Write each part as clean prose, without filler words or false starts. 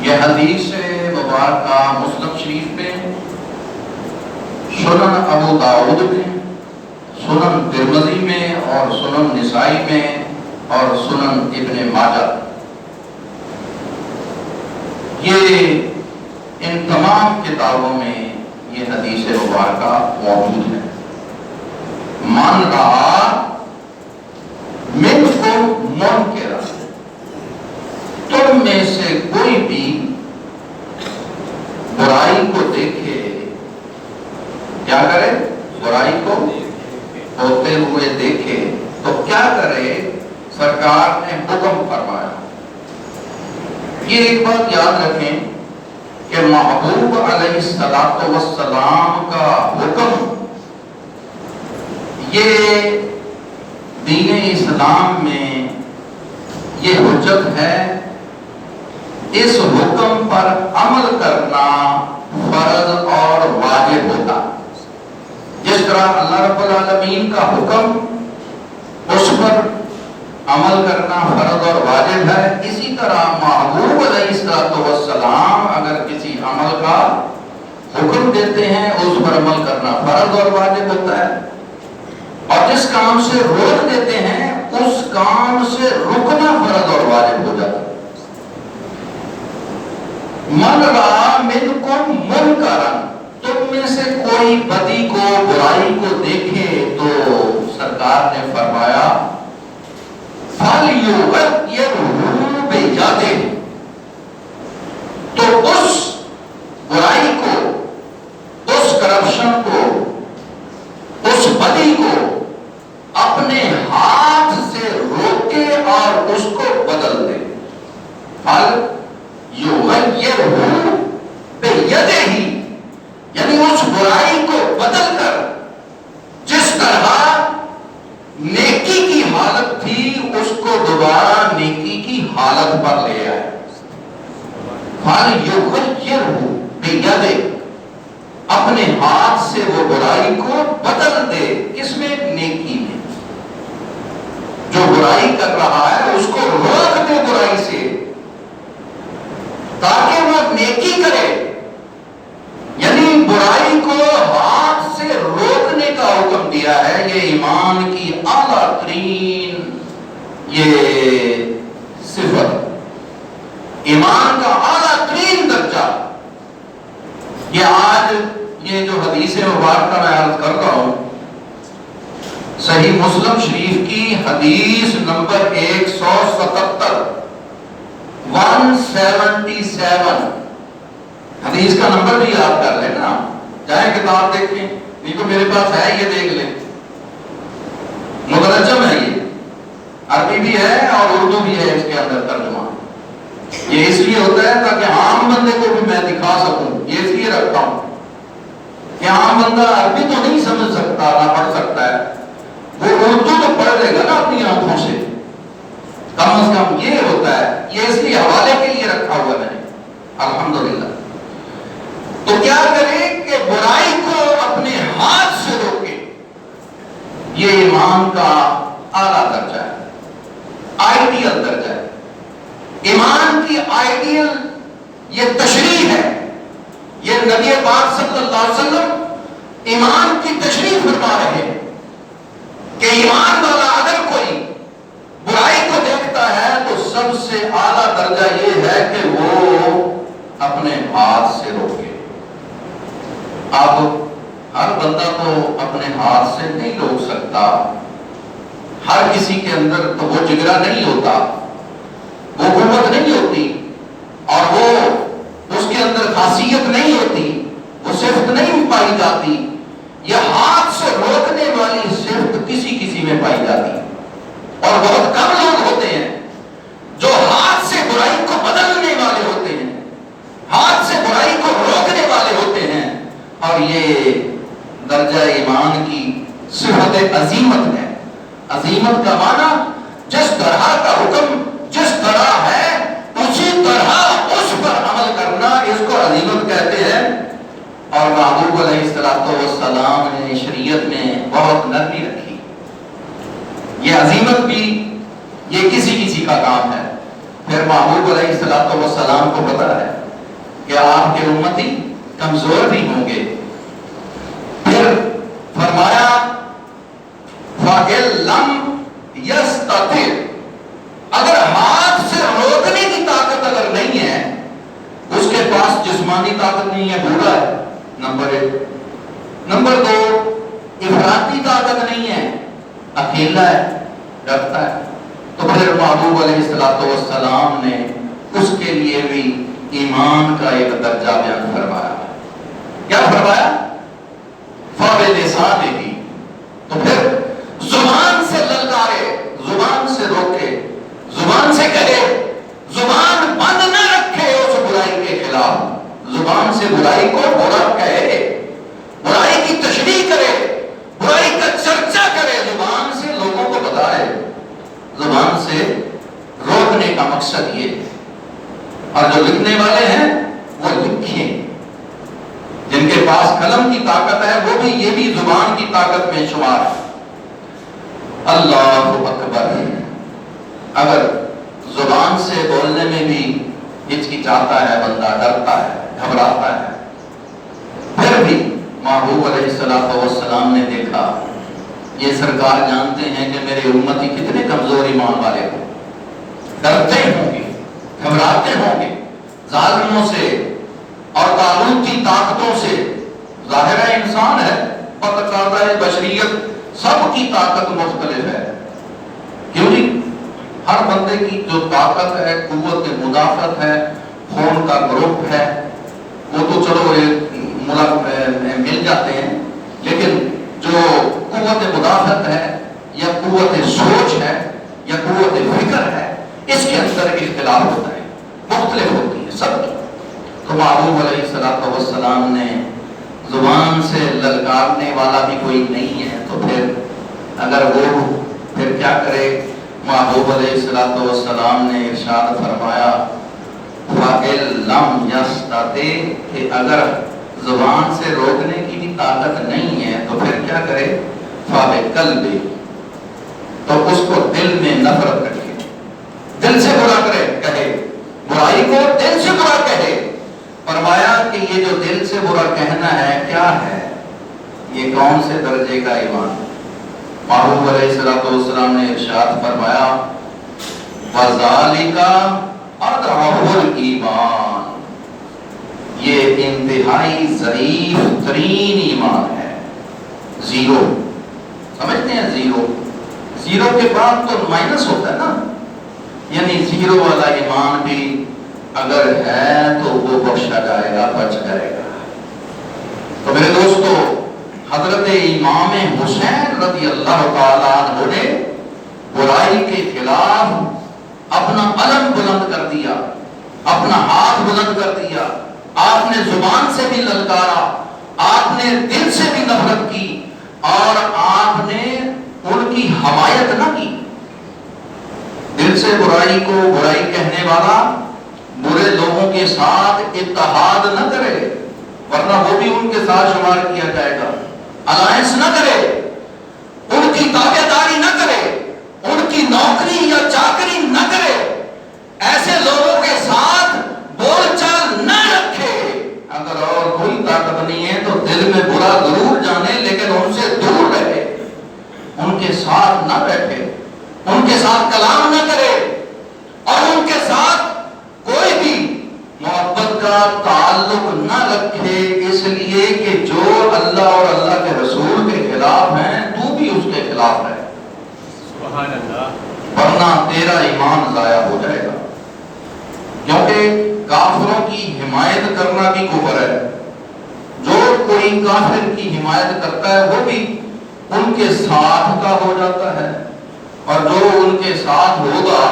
یہ حدیث مبارکہ مسلم شریف میں، سنن ابو داؤد میں، سنن ترمذی میں اور سنن نسائی میں اور سنن ابن ماجہ، یہ ان تمام کتابوں میں یہ حدیث مبارکہ موجود ہے۔ من رہا منکم منکرا، تم میں سے کوئی بھی برائی کو دیکھے، کیا کرے؟ برائی کو ہوتے ہوئے دیکھے تو کیا کرے؟ سرکار نے حکم فرمایا۔ یہ ایک بات یاد رکھیں کہ محبوب علیہ السلام کا حکم یہ دین اسلام میں یہ حجت ہے، اس حکم پر عمل کرنا فرض اور واجب ہوتا۔ جس طرح اللہ رب العالمین کا حکم اس پر عمل کرنا فرض اور واجب ہے، اسی طرح محبوب علیہ السلام اگر کسی عمل کا حکم دیتے ہیں اس پر عمل کرنا فرض اور واجب ہوتا ہے، اور جس کام سے روک دیتے ہیں اس کام سے رکنا فرض اور واجب ہو جاتا ہے۔ من رأى منکم منکرا، تم میں سے کوئی بدی کو برائی کو دیکھے تو سرکار نے فرمایا فَلْيُغَيِّرْهُ بِيَدِهِ، تو اس برائی کو، اس کرپشن کو، اس بدی کو اپنے ہاتھ سے روکے اور اس کو بدل دے۔ فَلْيُغَيِّرْهُ بِيَدِهِ، یعنی اس برائی کو بدل کر جس طرح نیکی کی حالت تھی اس کو دوبارہ نیکی کی حالت پر لے آئے۔ فَلْيُغَيِّرْهُ بِيَدِهِ، اپنے ہاتھ سے وہ برائی کو بدل دے، کس میں؟ نیکی میں۔ جو برائی کر رہا ہے اس کو روک دے برائی سے تاکہ وہ نیکی کرے، یعنی برائی کو ہاتھ سے روکنے کا حکم دیا ہے۔ یہ ایمان کی اعلیٰ ترین یہ صفت، ایمان کا اعلیٰ ترین درجہ۔ یہ آج یہ جو حدیث مبارکہ میں عرض کر رہا ہوں، صحیح مسلم شریف کی حدیث نمبر 177 177، حدیث کا نمبر بھی یاد کر لینا، چاہے کتاب دیکھیں، نہیں تو میرے پاس ہے، یہ دیکھ لیں، مترجم ہے، یہ عربی بھی ہے اور اردو بھی ہے اس کے اندر ترجمہ۔ یہ اس لیے ہوتا ہے تاکہ عام بندے کو بھی میں دکھا سکوں، یہ اس لیے رکھتا ہوں کہ عام بندہ عربی تو نہیں سمجھ سکتا، نہ پڑھ سکتا ہے، وہ اردو تو پڑھ لے گا نا اپنی آنکھوں سے، کم از کم یہ ہوتا ہے۔ یہ اس لیے حوالے کے لیے رکھا ہوا میں نے، الحمدللہ۔ تو کیا کرے کہ برائی کو اپنے ہاتھ سے روکے، یہ ایمان کا اعلیٰ درجہ ہے، آئیڈیل درجہ ہے۔ ایمان کی آئیڈیل یہ تشریح ہے، یہ نبی پاک صلی اللہ علیہ وسلم ایمان کی تشریح فرما رہے ہیں کہ ایمان والا اگر کوئی برائی کو دیکھتا ہے تو سب سے اعلیٰ درجہ یہ ہے کہ وہ اپنے ہاتھ سے روکے۔ اب ہر بندہ تو اپنے ہاتھ سے نہیں روک سکتا، ہر کسی کے اندر تو وہ جگرا نہیں ہوتا، وہ قوت نہیں ہوتی، اور وہ اس کے اندر خاصیت نہیں ہوتی، وہ صفت نہیں پائی جاتی۔ یہ ہاتھ سے روکنے والی صفت کسی کسی میں پائی جاتی، اور بہت کم لوگ ہوتے ہیں جو ہاتھ سے برائی کو بدلنے والے ہوتے ہیں، ہاتھ سے برائی کو روکنے والے ہوتے ہیں، اور یہ درجہ ایمان کی صفت عظیمت ہے۔ عظیمت کا معنی جس طرح کا حکم جس طرح ہے اسی طرح اس پر عمل کرنا، اس کو عظیمت کہتے ہیں۔ اور محبوب علیہ السلام نے شریعت میں بہت نرمی رکھی۔ یہ عظیمت بھی یہ کسی کسی کا کام ہے، پھر محبوب علیہ السلام کو پتہ ہے کہ آپ کے امتی کمزور بھی ہوں گے. پھر فرمایا فَإِن لَّمْ يَسْتَطِعْ، اگر ہاتھ سے روکنے کی طاقت اگر نہیں ہے، اس کے پاس جسمانی طاقت نہیں ہے، بوڑھا ہے، نمبر 1. نمبر 2، افراطی طاقت نہیں ہے، اکیلا ہے، ڈرتا ہے، تو پھر محبوب علیہ السلام نے اس کے لیے بھی ایمان کا ایک درجہ بیان فرمایا. کیا فرمایا؟ فَبِلِسَانِهِ، تو پھر زبان سے للکارے، زبان سے روکے، زبان سے کہے، زبان بند نہ رکھے اس برائی کے خلاف، زبان سے برائی کو برا کہے، برائی کی تشریح کرے، برائی کا چرچا کرے، زبان سے لوگوں کو بتائے. زبان سے روکنے کا مقصد یہ ہے. اور جو لکھنے والے ہیں وہ لکھیں، جن کے پاس قلم کی طاقت ہے وہ بھی، یہ بھی زبان کی طاقت میں شمار ہے. اللہ اکبر. اگر زبان سے بولنے میں بھی ہچکچاتا ہے بندہ، ڈرتا ہے، گھبراتا ہے، پھر بھی محبوب علیہ السلام نے دیکھا یہ سرکار جانتے ہیں کہ میرے امتی کتنے کمزور ایمان والے ہوں، ڈرتے ہوں گے، گھبراتے ہوں گے ظالموں سے اور طاغوت کی طاقتوں سے. ظاہر ہے انسان ہے، پتہ ہے بشریت سب کی طاقت مختلف ہے، کیوں نہیں؟ ہر بندے کی جو طاقت ہے، قوت مدافعت ہے، خون کا گروپ ہے، وہ تو چلو مل جاتے ہیں، لیکن جو قوت مدافعت ہے یا قوت سوچ ہے یا قوت فکر ہے، اس کے اندر اختلاف ہوتا ہے، مختلف ہوتی ہے سب کی. تو محبوب علیہ السلام نے زبان سے للکارنے والا بھی کوئی نہیں ہے، تو پھر اگر وہ پھر کیا کرے؟ محبوب علیہ السلام نے ارشاد فرمایا فَإِن لَّمْ يَسْتَطِعْ، کہ اگر زبان سے روکنے کی بھی طاقت نہیں ہے تو پھر کیا کرے؟ فَبِقَلْبِهِ، تو اس کو دل میں نفرت رکھے، دل سے برا کرے، کہے برائی کو، دل سے برا کہے. فرمایا کہ یہ جو دل سے برا کہنا ہے کیا ہے؟ یہ کون سے درجے کا ایمان؟ محبوب علیہ السلام نے ارشاد فرمایا وَذَلِكَ أَضْعَفُ الْإِيمَانِ، یہ انتہائی ضعیف ترین ایمان ہے. 0، سمجھتے ہیں؟ 0 کے بعد تو مائنس ہوتا ہے نا، یعنی 0 والا ایمان بھی اگر ہے تو وہ بخشا جائے گا، بچ جائے گا. تو میرے دوستو، حضرت امام حسین رضی اللہ تعالیٰ عنہ نے برائی کے خلاف اپنا علم بلند کر دیا، اپنا ہاتھ بلند کر دیا. آپ نے زبان سے بھی للکارا، آپ نے دل سے بھی نفرت کی، اور آپ نے ان کی حمایت نہ کی. دل سے برائی کو برائی کہنے والا برے لوگوں کے ساتھ اتحاد نہ کرے، ورنہ وہ بھی ان کے ساتھ شمار کیا جائے گا. الائنس نہ کرے، ان کی تابع داری نہ کرے، ان کی نوکری یا چاکری نہ کرے، ایسے لوگوں کے ساتھ بول چال نہ رکھے. اگر اور کوئی طاقت نہیں ہے تو دل میں برا ضرور جانے، لیکن ان سے دور رہے، ان کے ساتھ نہ بیٹھے، ان کے ساتھ کلام نہ کرے، اور ان کے ساتھ کوئی بھی محبت کا تعلق نہ رکھے، اس لیے کہ جو اللہ اور اللہ کے رسول کے خلاف ہیں تو بھی اس کے خلاف ہے. سبحان اللہ. ورنہ تیرا ایمان ضائع ہو جائے گا، کیونکہ کافروں کی حمایت کرنا بھی کفر ہے. جو کوئی کافر کی حمایت کرتا ہے وہ بھی ان کے ساتھ کا ہو جاتا ہے، اور جو ان کے ساتھ ہوگا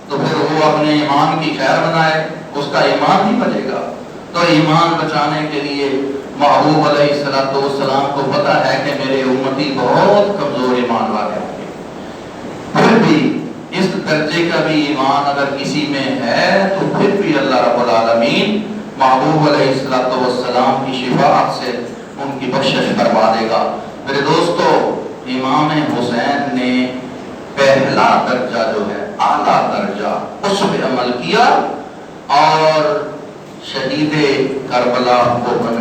تو پھر وہ اپنے ایمان کی خیر بنائے، اس کا ایمان نہیں بچے گا. تو ایمان بچانے کے لیے محبوب علیہ السلام کو پتا ہے کہ میرے امتی بہت کمزور ایمان والے ہوں گے، پھر بھی اس درجے کا بھی ایمان اگر کسی میں ہے تو پھر بھی اللہ رب العالمین محبوب علیہ السلام کی شفاعت سے ان کی بخشش فرما دے گا. میرے دوستو، امام حسین نے پہلا درجہ جو ہے اعلیٰ درجہ، اس پہ عمل کیا اور شہید کربلا وہ بن گئے۔